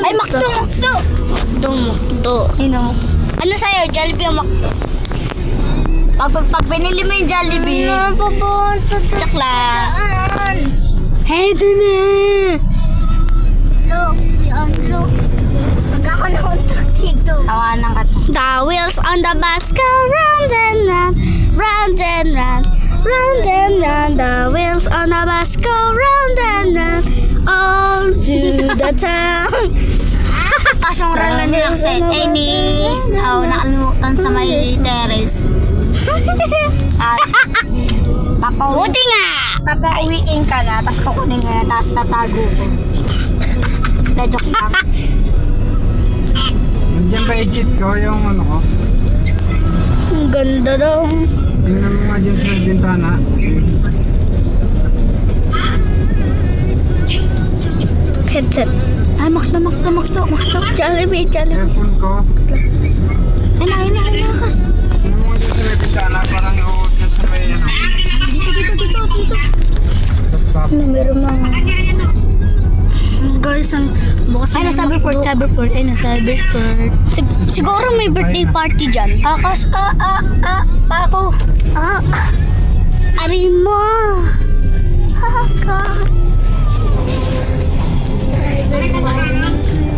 Ay, Makdo. Ano sa'yo? Jollibee o Makdo? Pag binili mo yung Jollibee, tsak lang. Hey, ito na. Look. Pag ako nauntak dito. Tawanan ka to. The wheels on the bus go round and round, round and round, round and round. The wheels on the bus go round and round, all to the town. Pasong rala ni Axel. Nakalimutan sa may terrace. Buti nga! Papauwiin ka na, tapos kukunin nga, tapos tatago ko. Na-joke lang. Nandiyan ba i-cheat ko yung ano ko? Ang ganda daw. Tingnan mo nga dyan sa bintana. Headset. Ay, Makdo. Jollibee. Earphone ko. Ay, nakas. Tingnan mo nga dyan sa bintana, parang iuot dyan sa may ano. Dito. Laptop. Ano, meron mga... Guys, ang bukas ay, nasa Cyberport. Siguro may birthday party dyan. Akas, ako. Ari mo.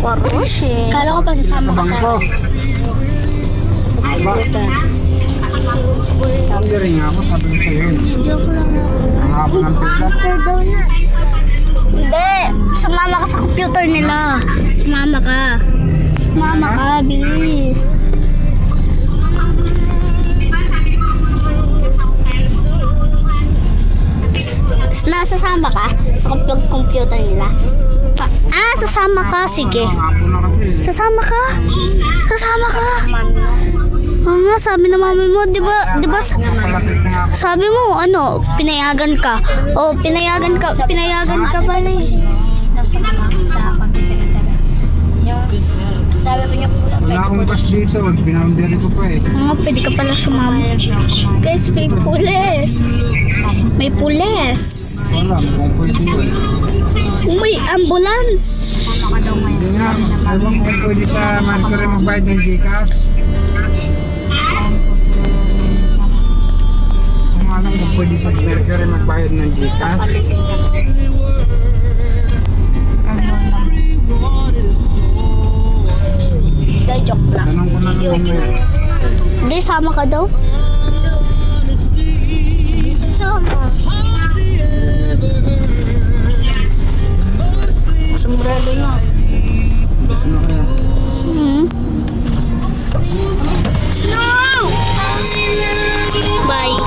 Waroshi. Kala ko pa sasama ka sa... Bangko. Sabi rin nga ako, sabi ko sa'yo. Joke lang ako. Ang haba ng pila. After donut. Hindi. Sumama ka sa computer nila. Sumama ka, bilis. Nasasama ka sa computer nila? Sasama ka. Sige. Ang hapon na kasi. Sasama ka. Oo nga, sabi ng mami mo, di ba, Palapit na nga ako. sabi mo, pinayagan ka. Pinayagan ka pala eh. Sa computer na tara. Yung, sabi mo niya pula, Wala akong cash dito. Binoundary ko pa eh. pwede ka pala sumama. Guys, may pulis. Wala, mukhang pwede yun. May ambulance. Hindi nga, ewan ko kung pwede sa Mercury magbayad ng Gcash. Kung alam ko pwede sa Mercury magbayad ng Gcash. Joke lang. Tanong ko na naman mo. Hindi, sama ka daw? Sombrero na. Ano